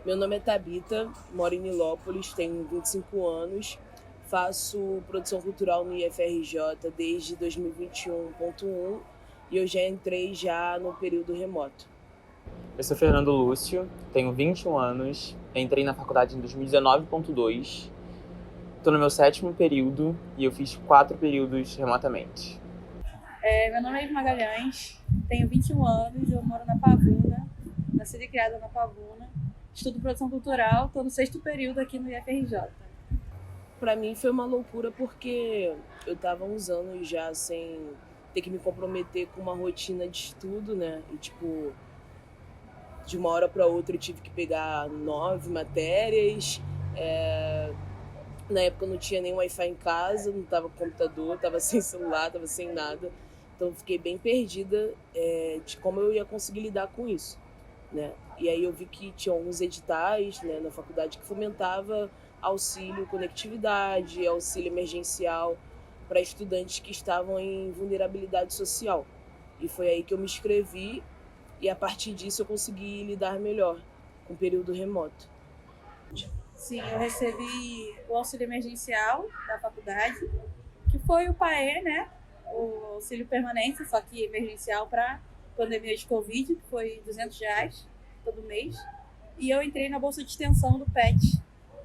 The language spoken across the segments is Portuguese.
Meu nome é Thabita, moro em Nilópolis, tenho 25 anos, faço produção cultural no IFRJ desde 2021.1 e eu já entrei no período remoto. Eu sou Fernando Lúcio, tenho 21 anos, entrei na faculdade em 2019.2, estou no meu 7º período e eu fiz 4 períodos remotamente. Meu nome é Ivo Magalhães, tenho 21 anos, eu moro na Pavuna, nascida e criada na Pavuna, estudo produção cultural, estou no 6º período aqui no IFRJ. Para mim foi uma loucura porque eu estava uns anos já sem ter que me comprometer com uma rotina de estudo, né? E de uma hora para outra eu tive que pegar 9 matérias. Na época eu não tinha nem Wi-Fi em casa, não tava com computador, tava sem celular, tava sem nada. Então eu fiquei bem perdida de como eu ia conseguir lidar com isso, né? E aí eu vi que tinha alguns editais, né, na faculdade que fomentava auxílio conectividade, auxílio emergencial para estudantes que estavam em vulnerabilidade social. E foi aí que eu me inscrevi e a partir disso eu consegui lidar melhor com o período remoto. Sim, eu recebi o auxílio emergencial da faculdade, que foi o PAE, né? O auxílio permanente, só que emergencial para pandemia de Covid, que foi R$ 200 todo mês. E eu entrei na bolsa de extensão do PET,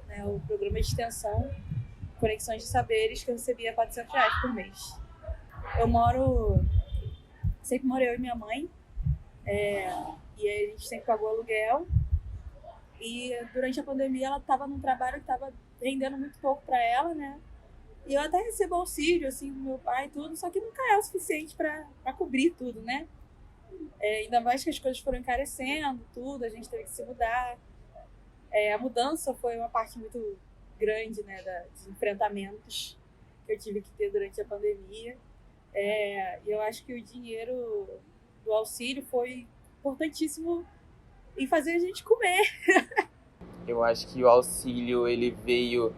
né? O programa de extensão Conexões de Saberes, que eu recebia R$ 400 por mês. Sempre morei eu e minha mãe, e aí a gente sempre pagou aluguel. E durante a pandemia ela estava num trabalho que estava rendendo muito pouco para ela, né? E eu até recebo auxílio, assim, do meu pai e tudo, só que nunca é o suficiente para cobrir tudo, né? Ainda mais que as coisas foram encarecendo, tudo, a gente teve que se mudar. A mudança foi uma parte muito grande, né, dos enfrentamentos que eu tive que ter durante a pandemia. E eu acho que o dinheiro do auxílio foi importantíssimo em fazer a gente comer. Eu acho que o auxílio, ele veio...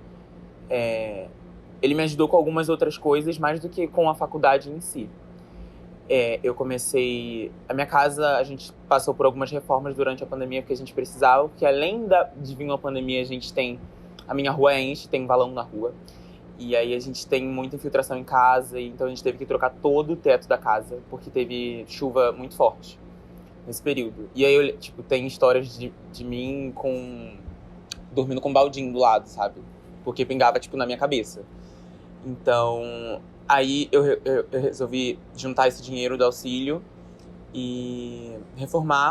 Ele me ajudou com algumas outras coisas, mais do que com a faculdade em si. Eu comecei... A minha casa, a gente passou por algumas reformas durante a pandemia, porque a gente precisava, porque além de vir uma pandemia, a gente tem... A minha rua enche, tem valão na rua. E aí a gente tem muita infiltração em casa, então a gente teve que trocar todo o teto da casa, porque teve chuva muito forte nesse período. E aí, tem histórias de mim dormindo com um baldinho do lado, sabe? Porque pingava, na minha cabeça. Então, aí eu resolvi juntar esse dinheiro do auxílio e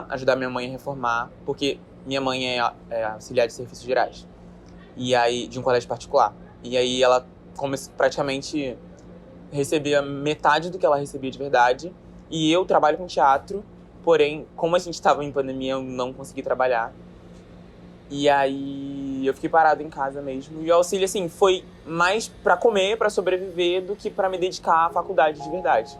ajudar minha mãe a reformar, porque minha mãe é auxiliar de serviços gerais. E aí, de um colégio particular. E aí ela praticamente recebia metade do que ela recebia de verdade. E eu trabalho com teatro, porém, como a gente estava em pandemia, eu não consegui trabalhar. E aí eu fiquei parado em casa mesmo. E o auxílio, assim, foi mais pra comer, pra sobreviver, do que pra me dedicar à faculdade de verdade.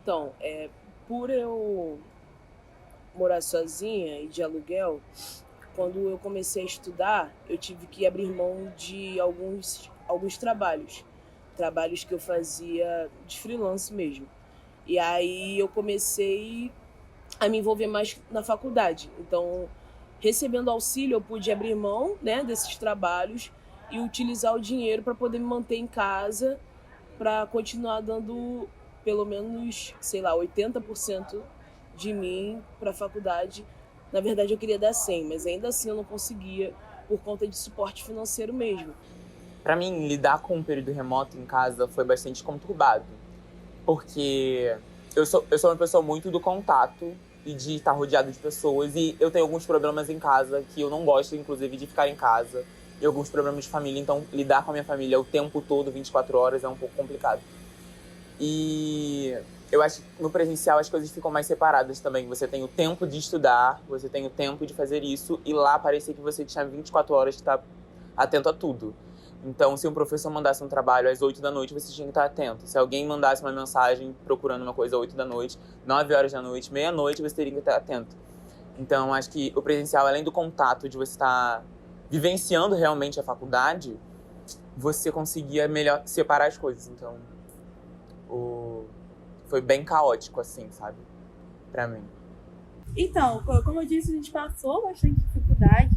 Então, por eu morar sozinha e de aluguel, quando eu comecei a estudar, eu tive que abrir mão de alguns trabalhos que eu fazia de freelance mesmo. E aí eu comecei a me envolver mais na faculdade. Então, recebendo auxílio, eu pude abrir mão, né, desses trabalhos e utilizar o dinheiro para poder me manter em casa, para continuar dando pelo menos, sei lá, 80% de mim para a faculdade. Na verdade, eu queria dar 100, mas ainda assim eu não conseguia por conta de suporte financeiro mesmo. Para mim, lidar com um período remoto em casa foi bastante conturbado, porque eu sou uma pessoa muito do contato e de estar rodeado de pessoas, e eu tenho alguns problemas em casa que eu não gosto, inclusive, de ficar em casa, e alguns problemas de família, então lidar com a minha família o tempo todo, 24 horas, é um pouco complicado. E eu acho que no presencial as coisas ficam mais separadas também. Você tem o tempo de estudar, você tem o tempo de fazer isso, e lá parecia que você tinha 24 horas de estar atento a tudo. Então, se um professor mandasse um trabalho às 8 da noite, você tinha que estar atento. Se alguém mandasse uma mensagem procurando uma coisa às 8 da noite, 9 horas da noite, meia-noite, você teria que estar atento. Então, acho que o presencial, além do contato de você estar vivenciando realmente a faculdade, você conseguia melhor separar as coisas. Então, foi bem caótico, assim, sabe? Pra mim. Então, como eu disse, a gente passou bastante dificuldade.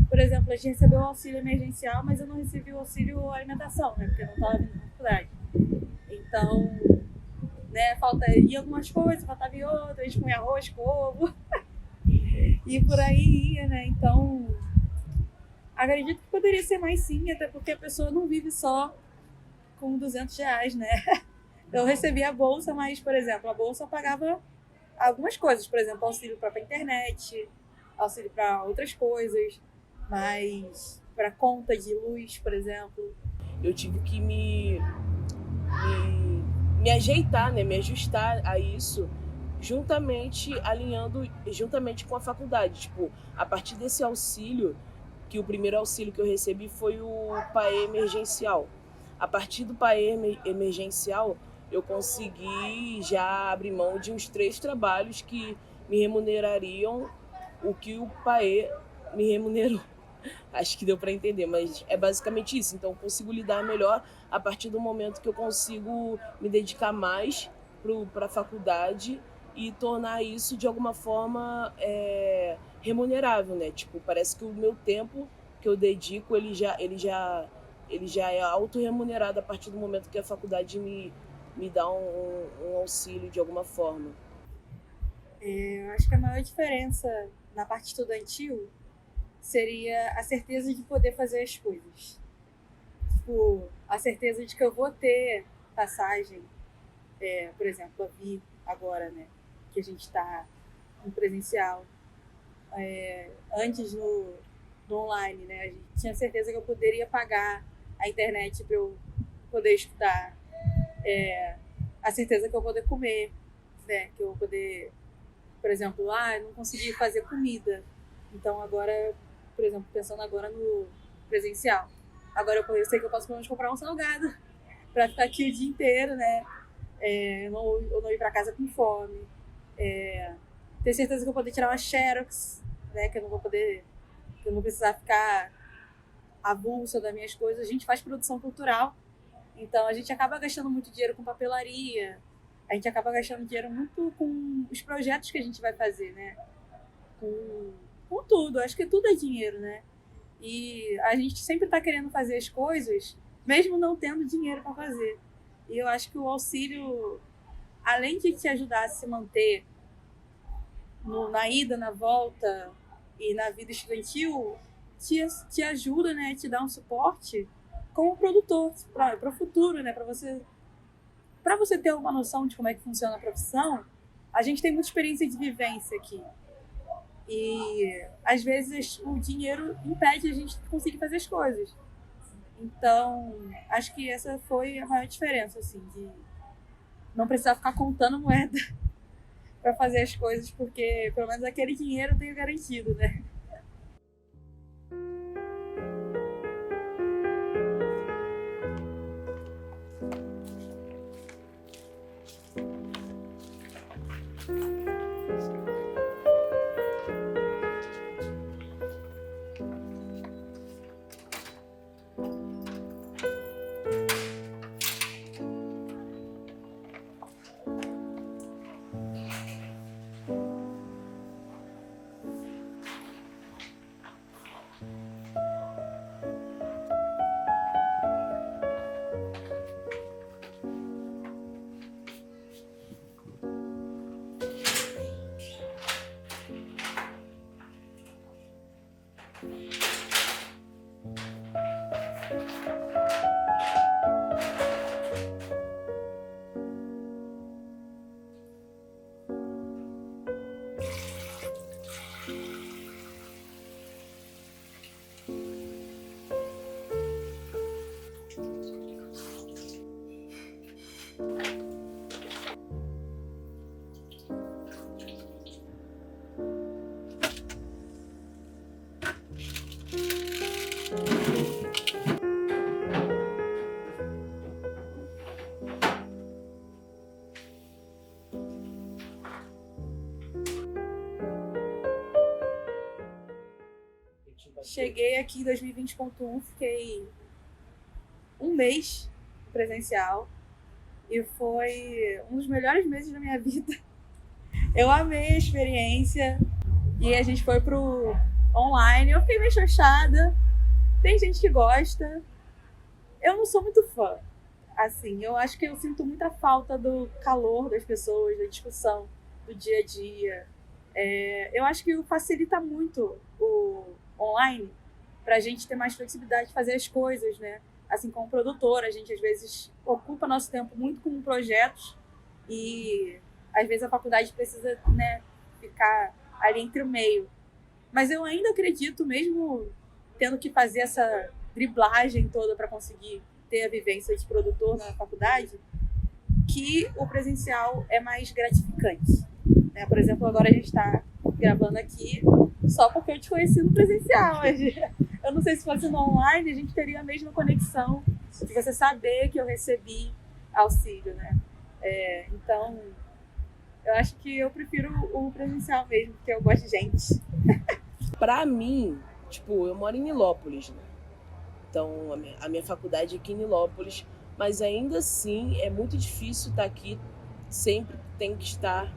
Por exemplo, a gente recebeu o auxílio emergencial, mas eu não recebi o auxílio alimentação, né? Porque eu não estava vindo na faculdade. Então, né, ia algumas coisas, faltava em outras, a gente comia arroz com ovo. E por aí ia, né? Então, acredito que poderia ser mais sim, até porque a pessoa não vive só com R$200, né? Eu recebi a bolsa, mas, por exemplo, a bolsa pagava algumas coisas. Por exemplo, auxílio para a internet, auxílio para outras coisas, mas para conta de luz, por exemplo. Eu tive que me ajeitar, né? Me ajustar a isso, juntamente com a faculdade. Tipo, a partir desse auxílio, que o primeiro auxílio que eu recebi foi o PAE emergencial. A partir do PAE emergencial, eu consegui já abrir mão de uns 3 trabalhos que me remunerariam o que o PAE me remunerou. Acho que deu para entender, mas é basicamente isso. Então, eu consigo lidar melhor a partir do momento que eu consigo me dedicar mais para a faculdade e tornar isso de alguma forma remunerável, né? Tipo, parece que o meu tempo que eu dedico, ele já é autorremunerado a partir do momento que a faculdade me dá um auxílio de alguma forma. Eu acho que a maior diferença na parte estudantil seria a certeza de poder fazer as coisas. Tipo, a certeza de que eu vou ter passagem, por exemplo, a vir agora, né? Que a gente está no presencial. Antes no online, né? A gente tinha certeza que eu poderia pagar a internet para eu poder estudar. A certeza que eu vou poder comer, né? Que eu vou poder, por exemplo, eu não consegui fazer comida. Então agora, por exemplo, pensando agora no presencial, agora eu sei que eu posso pelo menos comprar um salgado para ficar aqui o dia inteiro, né? Eu não ir para casa com fome. Ter certeza que eu vou poder tirar uma xerox, né? Que eu não vou precisar ficar avulsa das minhas coisas. A gente faz produção cultural, então a gente acaba gastando muito dinheiro com papelaria, a gente acaba gastando dinheiro muito com os projetos que a gente vai fazer, né? Com tudo, acho que tudo é dinheiro, né? E a gente sempre está querendo fazer as coisas, mesmo não tendo dinheiro para fazer. E eu acho que o auxílio, além de te ajudar a se manter na ida, na volta e na vida estudantil, te ajuda, né? Te dá um suporte como produtor para o futuro, né? Para você ter uma noção de como é que funciona a profissão. A gente tem muita experiência de vivência aqui. E, às vezes, o dinheiro impede a gente de conseguir fazer as coisas. Então, acho que essa foi a maior diferença, assim, de não precisar ficar contando moeda para fazer as coisas, porque, pelo menos, aquele dinheiro eu tenho garantido, né? cheguei aqui em 2020.1, fiquei um mês presencial e foi um dos melhores meses da minha vida. Eu amei a experiência e a gente foi pro online. Eu fiquei meio chochada. Tem gente que gosta. Eu não sou muito fã. Assim, eu acho que eu sinto muita falta do calor das pessoas, da discussão, do dia a dia. Eu acho que facilita muito o online pra gente ter mais flexibilidade de fazer as coisas, né? Assim, como produtora, a gente às vezes ocupa nosso tempo muito com projetos e às vezes a faculdade precisa, né, ficar ali entre o meio. Mas eu ainda acredito, mesmo tendo que fazer essa driblagem toda para conseguir ter a vivência de produtor na faculdade, que o presencial é mais gratificante. Né? Por exemplo, agora a gente está gravando aqui só porque eu te conheci no presencial. Eu não sei se fosse no online, a gente teria a mesma conexão de você saber que eu recebi auxílio, né? Então, eu acho que eu prefiro o presencial mesmo, porque eu gosto de gente. Pra mim, tipo, eu moro em Nilópolis, né? Então, a minha faculdade é aqui em Nilópolis, mas ainda assim é muito difícil estar aqui, sempre tem que estar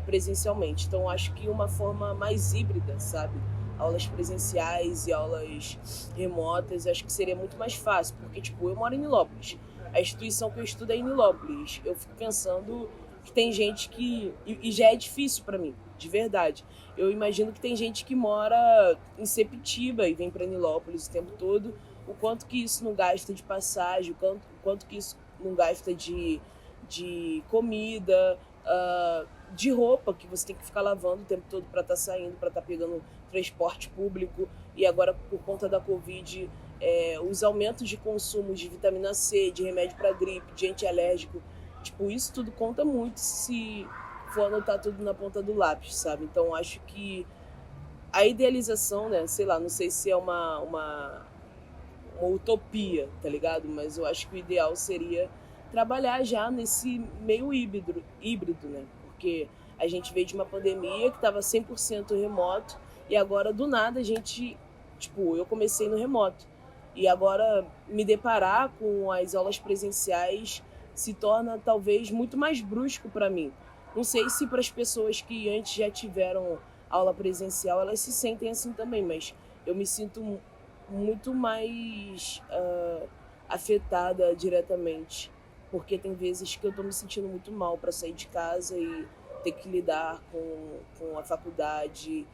presencialmente. Então, acho que uma forma mais híbrida, sabe? Aulas presenciais e aulas remotas, acho que seria muito mais fácil, porque, tipo, eu moro em Nilópolis. A instituição que eu estudo é em Nilópolis. Eu fico pensando que tem gente que... E já é difícil pra mim, de verdade. Eu imagino que tem gente que mora em Sepitiba e vem pra Nilópolis o tempo todo. O quanto que isso não gasta de passagem, o quanto que isso não gasta de comida, de roupa que você tem que ficar lavando o tempo todo para estar saindo, para estar pegando transporte público. E agora, por conta da Covid, os aumentos de consumo de vitamina C, de remédio para gripe, de antialérgico, tipo, isso tudo conta muito se for anotar tudo na ponta do lápis, sabe? Então, acho que a idealização, né, sei lá, não sei se é uma utopia, tá ligado? Mas eu acho que o ideal seria trabalhar já nesse meio híbrido, né? Porque a gente veio de uma pandemia que estava 100% remoto e agora, do nada, a gente... Tipo, eu comecei no remoto. E agora, me deparar com as aulas presenciais se torna, talvez, muito mais brusco para mim. Não sei se para as pessoas que antes já tiveram aula presencial, elas se sentem assim também, mas eu me sinto muito mais afetada diretamente, porque tem vezes que eu tô me sentindo muito mal para sair de casa e ter que lidar com a faculdade,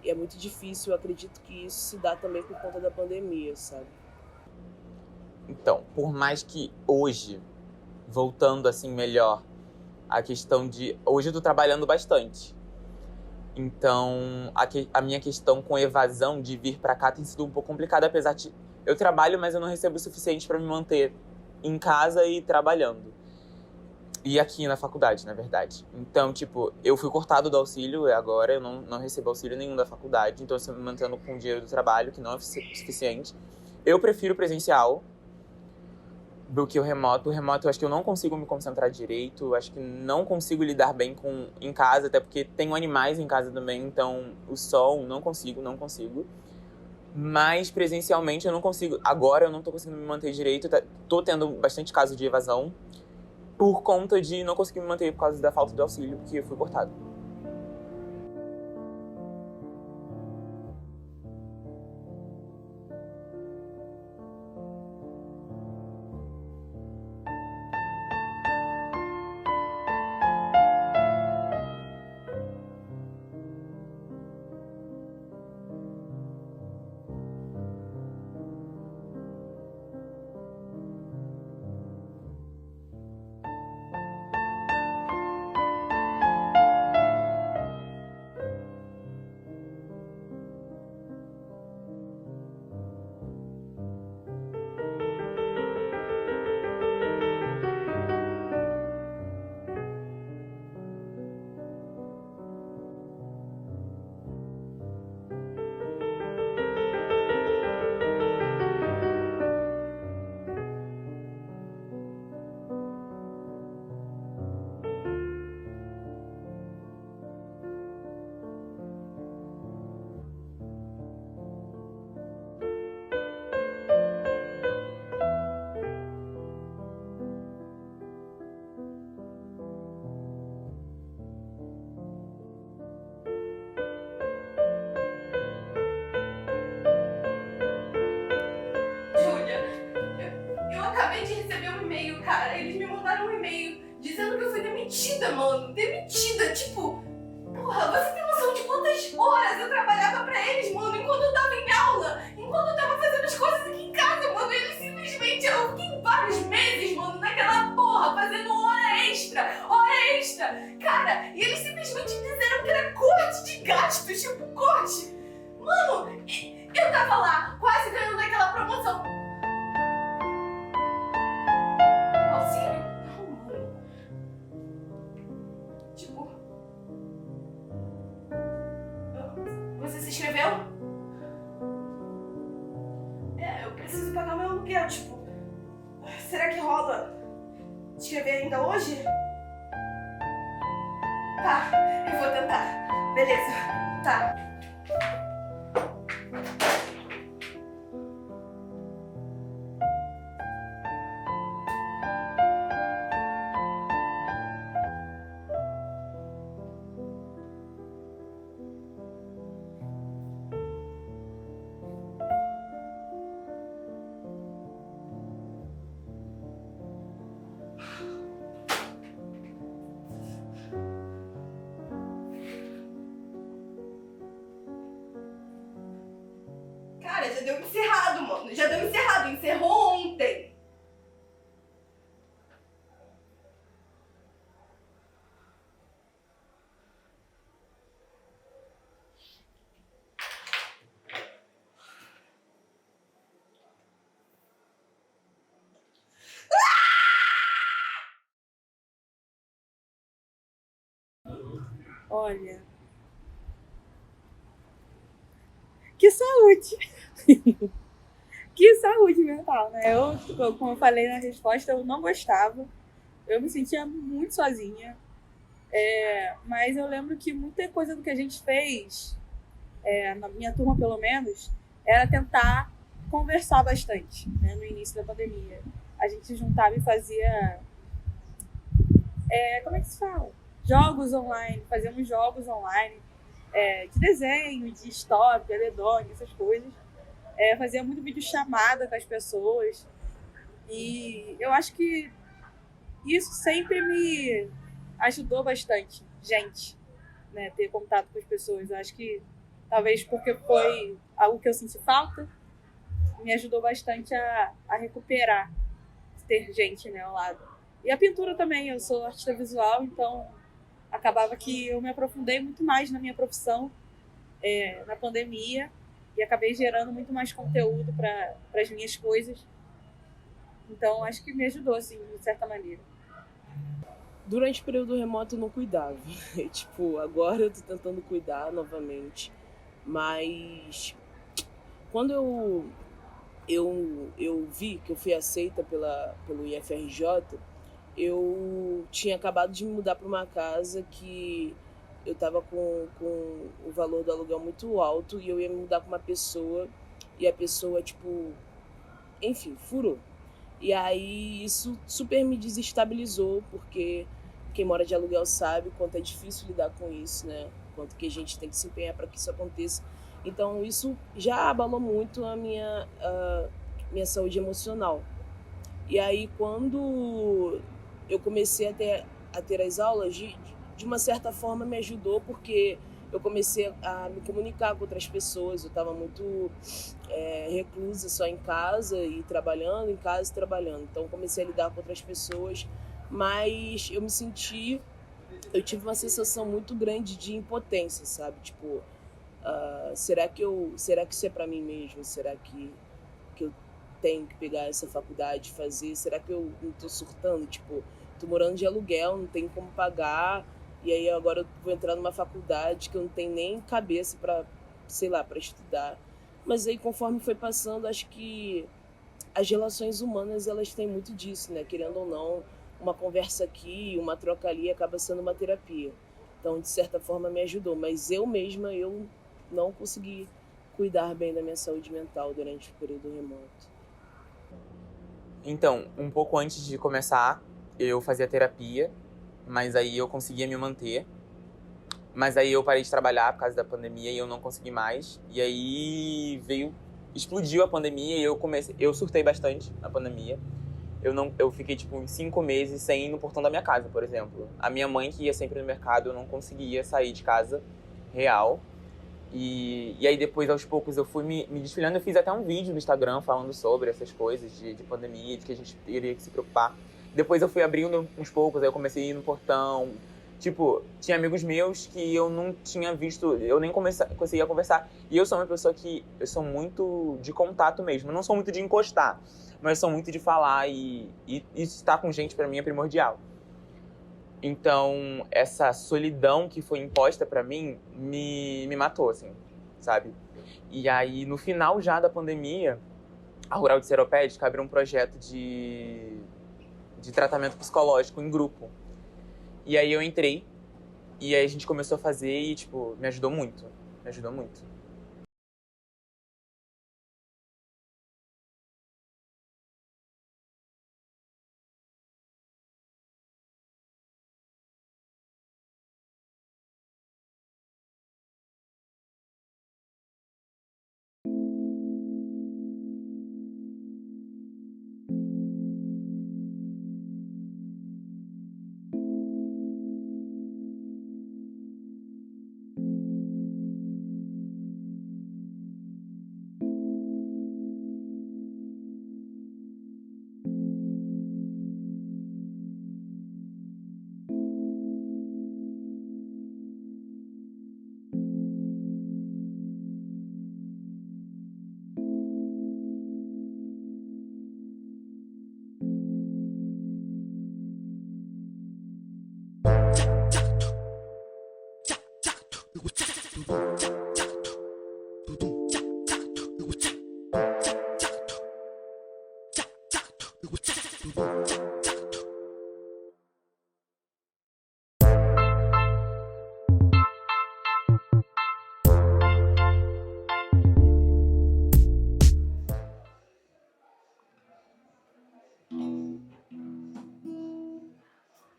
e é muito difícil. Eu acredito que isso se dá também por conta da pandemia, sabe? Então, por mais que hoje, voltando assim melhor, a questão de... Hoje eu tô trabalhando bastante. Então, a minha questão com evasão de vir pra cá tem sido um pouco complicada, apesar de... Eu trabalho, mas eu não recebo o suficiente pra me manter em casa e trabalhando. E aqui na faculdade, na verdade. Então, tipo, eu fui cortado do auxílio agora, eu não recebo auxílio nenhum da faculdade, então eu estou me mantendo com o dinheiro do trabalho, que não é suficiente. Eu prefiro presencial do que o remoto. O remoto eu acho que eu não consigo me concentrar direito, eu acho que não consigo lidar bem em casa, até porque tenho animais em casa também, então o sol, não consigo. Mas presencialmente eu não consigo. Agora eu não tô conseguindo me manter direito, tô tendo bastante caso de evasão por conta de não conseguir me manter por causa da falta de auxílio, porque eu fui cortado. e-mail, cara. Eles me mandaram um e-mail dizendo que eu fui demitida, mano. Demitida, tipo... Porra, você tem noção de quantas horas eu trabalhava pra eles, mano, enquanto eu tava em aula, enquanto eu tava fazendo as coisas aqui em casa, mano. Eles simplesmente... Eu fiquei vários meses, mano, naquela porra, fazendo hora extra. Cara, e eles simplesmente disseram que era corte de gastos, tipo, corte. Mano, eu tava lá, quase ganhando aquela promoção. Auxílio? Não, mano. Tipo... Você se inscreveu? Eu preciso pagar meu aluguel, tipo... Será que rola escrever ainda hoje? Tá, eu vou tentar. Beleza, tá. Cara, já deu encerrado, mano. Já deu encerrado. Encerrou ontem. Olha... Que saúde! Que saúde mental, né? Como eu falei na resposta, eu não gostava. Eu me sentia muito sozinha. Mas eu lembro que muita coisa do que a gente fez, na minha turma pelo menos, era tentar conversar bastante, né, no início da pandemia. A gente se juntava e fazia... como é que se fala? Jogos online. Fazíamos jogos online. De desenho, de stop, de dedonho, essas coisas. Fazia muito videochamada com as pessoas. E eu acho que isso sempre me ajudou bastante, gente, né, ter contato com as pessoas. Eu acho que talvez porque foi algo que eu senti falta, me ajudou bastante a recuperar, ter gente, né, ao lado. E a pintura também, eu sou artista visual, então acabava que eu me aprofundei muito mais na minha profissão na pandemia e acabei gerando muito mais conteúdo para as minhas coisas. Então, acho que me ajudou, assim, de certa maneira. Durante o período remoto eu não cuidava. Tipo, agora eu tô tentando cuidar novamente. Mas quando eu vi que eu fui aceita pelo IFRJ, eu tinha acabado de me mudar para uma casa que eu tava com o valor do aluguel muito alto e eu ia me mudar com uma pessoa e a pessoa, tipo, enfim, furou. E aí isso super me desestabilizou, porque quem mora de aluguel sabe o quanto é difícil lidar com isso, né? Quanto que a gente tem que se empenhar para que isso aconteça. Então isso já abalou muito a minha saúde emocional. E aí quando eu comecei a ter as aulas, de uma certa forma me ajudou, porque eu comecei a me comunicar com outras pessoas. Eu estava muito reclusa só em casa e trabalhando, em casa e trabalhando. Então comecei a lidar com outras pessoas, mas eu tive uma sensação muito grande de impotência, sabe? Tipo, será que isso é para mim mesmo? Será que eu tenho que pegar essa faculdade e fazer? Será que eu não tô surtando? Tipo, tô morando de aluguel, não tenho como pagar, e aí agora eu vou entrar numa faculdade que eu não tenho nem cabeça para, sei lá, para estudar. Mas aí, conforme foi passando, acho que as relações humanas, elas têm muito disso, né? Querendo ou não, uma conversa aqui, uma troca ali acaba sendo uma terapia. Então, de certa forma, me ajudou. Mas eu mesma, eu não consegui cuidar bem da minha saúde mental durante o período remoto. Então, um pouco antes de começar, eu fazia terapia, mas aí eu conseguia me manter. Mas aí eu parei de trabalhar por causa da pandemia e eu não consegui mais. E aí explodiu a pandemia e eu surtei bastante na pandemia. eu fiquei, tipo, uns 5 meses sem ir no portão da minha casa, por exemplo. A minha mãe, que ia sempre no mercado, eu não conseguia sair de casa real. E aí depois, aos poucos, eu fui me desfilhando. Eu fiz até um vídeo no Instagram falando sobre essas coisas de pandemia, de que a gente teria que se preocupar. Depois eu fui abrindo uns poucos, aí eu comecei a ir no portão. Tipo, tinha amigos meus que eu não tinha visto, eu nem conseguia conversar. E eu sou uma pessoa que, eu sou muito de contato mesmo. Eu não sou muito de encostar, mas sou muito de falar e estar com gente pra mim é primordial. Então, essa solidão que foi imposta pra mim me matou, assim, sabe? E aí, no final já da pandemia, a Rural de Seropédica abriu um projeto de tratamento psicológico em grupo. E aí eu entrei, e aí a gente começou a fazer e, tipo, me ajudou muito. Me ajudou muito.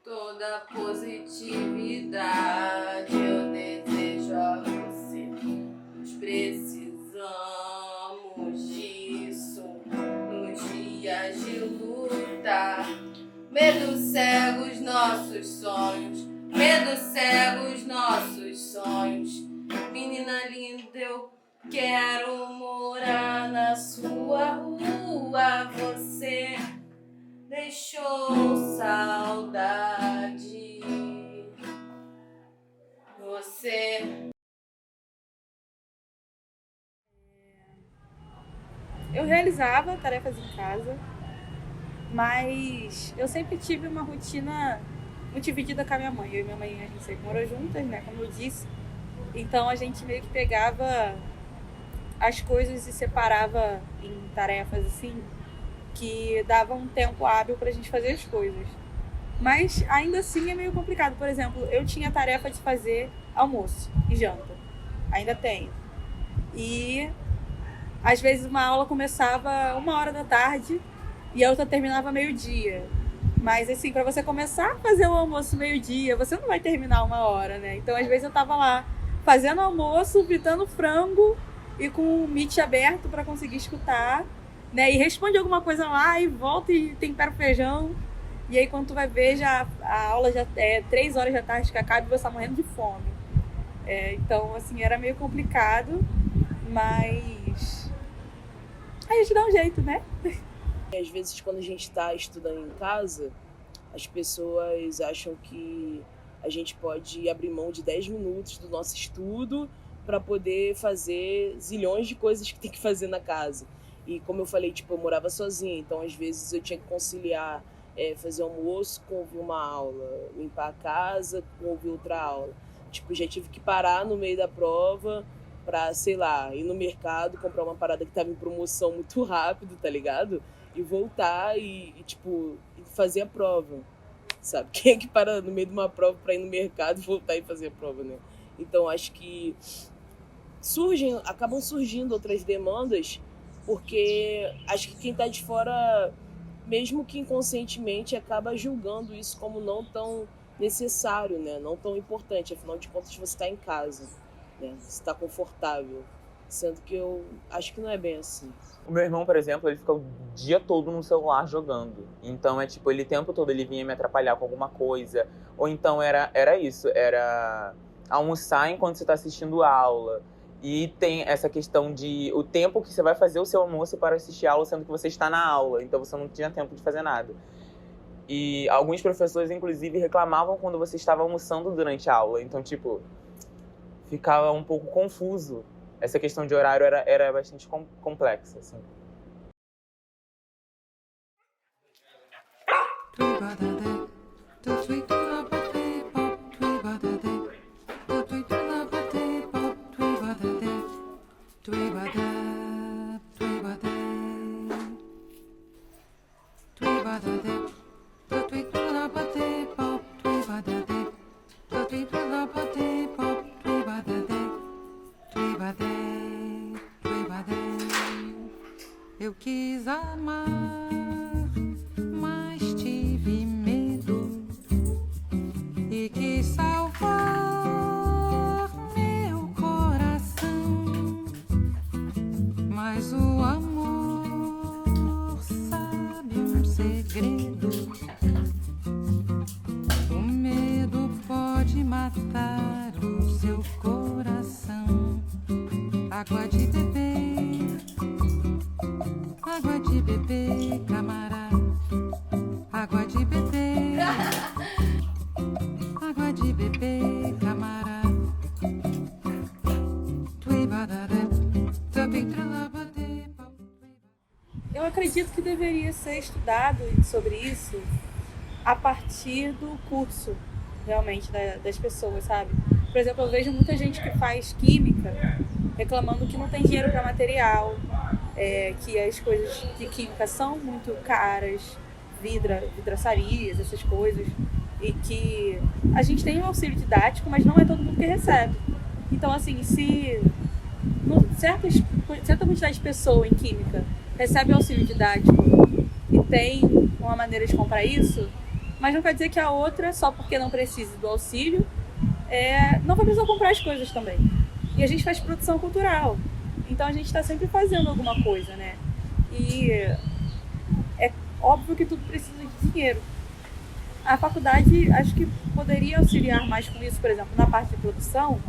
Toda positividade eu desejo a você. Nós precisamos disso nos dias de luta. Medo cega os nossos sonhos. Medo cega os nossos sonhos. Menina linda, eu quero morar na sua rua. Você deixou saudade. Você. Eu realizava tarefas em casa, mas eu sempre tive uma rotina muito dividida com a minha mãe. Eu e minha mãe, a gente sempre morou juntas, né, como eu disse. Então a gente meio que pegava as coisas e separava em tarefas assim, que dava um tempo hábil pra gente fazer as coisas. Mas ainda assim é meio complicado. Por exemplo, eu tinha a tarefa de fazer almoço e janta. Ainda tenho. E às vezes uma aula começava 1h da tarde e a outra terminava meio-dia. Mas assim, pra você começar a fazer o almoço meio-dia, você não vai terminar 1 hora, né? Então às vezes eu tava lá fazendo almoço, fritando frango e com o Meet aberto pra conseguir escutar, né? E responde alguma coisa lá e volta e tempera o feijão. E aí quando tu vai ver, já, a aula já é 3 horas da tarde que acaba e você tá morrendo de fome. Então, assim, era meio complicado, mas a gente dá um jeito, né? Às vezes, quando a gente está estudando em casa, as pessoas acham que a gente pode abrir mão de 10 minutos do nosso estudo para poder fazer zilhões de coisas que tem que fazer na casa. E como eu falei, tipo, eu morava sozinha, então às vezes eu tinha que conciliar fazer almoço com ouvir uma aula, limpar a casa com ouvir outra aula. Tipo, já tive que parar no meio da prova pra, sei lá, ir no mercado, comprar uma parada que tava em promoção muito rápido, tá ligado? E voltar e tipo, fazer a prova, sabe? Quem é que para no meio de uma prova pra ir no mercado e voltar e fazer a prova, né? Então, acho que acabam surgindo outras demandas, porque acho que quem tá de fora, mesmo que inconscientemente, acaba julgando isso como não tão necessário, né? Não tão importante. Afinal de contas, você está em casa, né? Você está confortável. Sendo que eu acho que não é bem assim. O meu irmão, por exemplo, ele fica o dia todo no celular jogando. Então é tipo, ele o tempo todo ele vinha me atrapalhar com alguma coisa. Ou então era isso, era almoçar enquanto você está assistindo a aula. E tem essa questão de o tempo que você vai fazer o seu almoço para assistir a aula, sendo que você está na aula. Então você não tinha tempo de fazer nada. E alguns professores, inclusive, reclamavam quando você estava almoçando durante a aula. Então, tipo, ficava um pouco confuso. Essa questão de horário era bastante complexa, assim. Eu quis amar, mas tive medo e quis salvar meu coração. Mas o amor sabe um segredo. O medo pode matar o seu coração. Água de beber, camarada. Água de beber. Água de beber, camarada. Eu acredito que deveria ser estudado sobre isso a partir do curso, realmente, das pessoas, sabe? Por exemplo, eu vejo muita gente que faz química reclamando que não tem dinheiro para material, que as coisas de química são muito caras, vidraçarias, essas coisas, e que a gente tem um auxílio didático, mas não é todo mundo que recebe. Então, assim, se certa quantidade de pessoa em química recebe auxílio didático e tem uma maneira de comprar isso, mas não quer dizer que a outra, só porque não precisa do auxílio, não vai precisar comprar as coisas também. E a gente faz produção cultural, então a gente está sempre fazendo alguma coisa, né? E é óbvio que tudo precisa de dinheiro. A faculdade, acho que poderia auxiliar mais com isso, por exemplo, na parte de produção,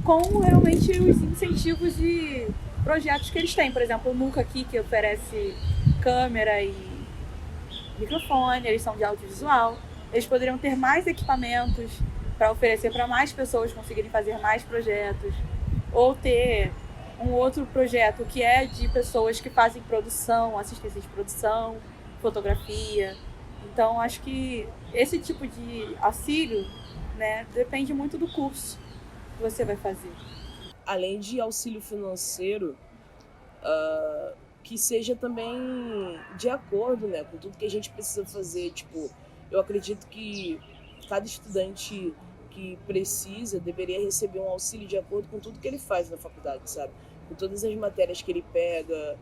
com realmente os incentivos de projetos que eles têm. Por exemplo, o NUCA aqui, que oferece câmera e microfone, eles são de audiovisual. Eles poderiam ter mais equipamentos para oferecer para mais pessoas conseguirem fazer mais projetos. Ou ter um outro projeto que é de pessoas que fazem produção, assistência de produção, fotografia. Então, acho que esse tipo de auxílio, né, depende muito do curso que você vai fazer. Além de auxílio financeiro, que seja também de acordo, né, com tudo que a gente precisa fazer. Tipo, eu acredito que cada estudante que precisa deveria receber um auxílio de acordo com tudo que ele faz na faculdade, sabe? Com todas as matérias que ele pega,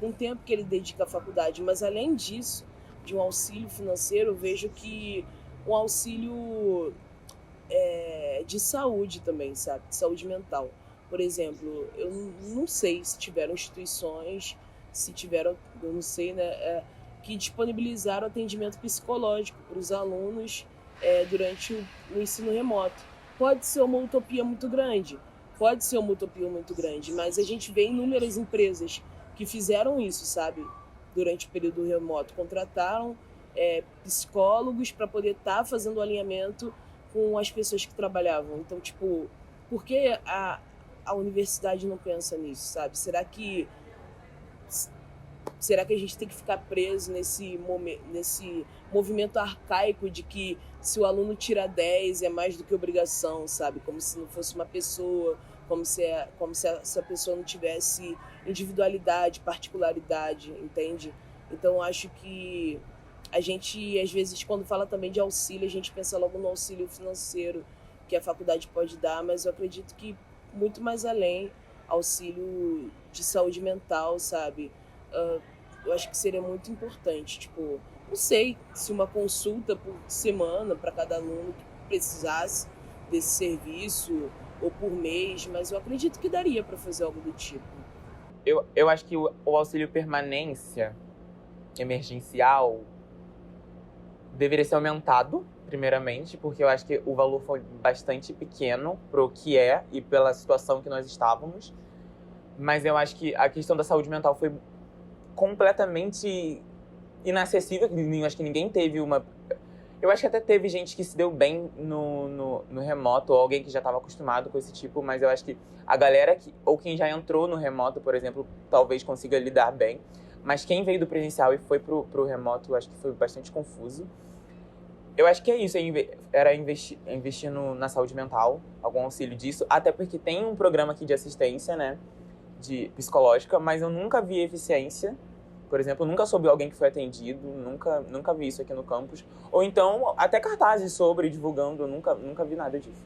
com o tempo que ele dedica à faculdade. Mas, além disso, de um auxílio financeiro, eu vejo que um auxílio de saúde também, sabe? De saúde mental. Por exemplo, eu não sei se tiveram instituições, eu não sei, né, que disponibilizaram atendimento psicológico para os alunos durante o ensino remoto. Pode ser uma utopia muito grande, mas a gente vê inúmeras empresas que fizeram isso, sabe? Durante o período remoto, contrataram psicólogos para poder estar fazendo o alinhamento com as pessoas que trabalhavam. Então, tipo, por que a universidade não pensa nisso, sabe? Será que a gente tem que ficar preso nesse movimento arcaico de que se o aluno tira 10 é mais do que obrigação, sabe? Como se não fosse uma pessoa, como se essa pessoa não tivesse individualidade, particularidade, entende? Então, acho que a gente, às vezes, quando fala também de auxílio, a gente pensa logo no auxílio financeiro que a faculdade pode dar, mas eu acredito que muito mais além, auxílio de saúde mental, sabe? Eu acho que seria muito importante, tipo, não sei se uma consulta por semana para cada aluno que precisasse desse serviço, ou por mês, mas eu acredito que daria para fazer algo do tipo. Eu acho que o auxílio permanência emergencial deveria ser aumentado, primeiramente, porque eu acho que o valor foi bastante pequeno pro que é e pela situação que nós estávamos. Mas eu acho que a questão da saúde mental foi completamente inacessível. Eu acho que ninguém teve uma... Eu acho que até teve gente que se deu bem no remoto, ou alguém que já estava acostumado com esse tipo, mas eu acho que a galera, ou quem já entrou no remoto, por exemplo, talvez consiga lidar bem. Mas quem veio do presencial e foi pro remoto, eu acho que foi bastante confuso. Eu acho que é isso, era investir na saúde mental, algum auxílio disso, até porque tem um programa aqui de assistência, né, de psicológica, mas eu nunca vi eficiência. Por exemplo, eu nunca soube alguém que foi atendido, nunca vi isso aqui no campus. Ou então, até cartazes sobre, divulgando, eu nunca vi nada disso.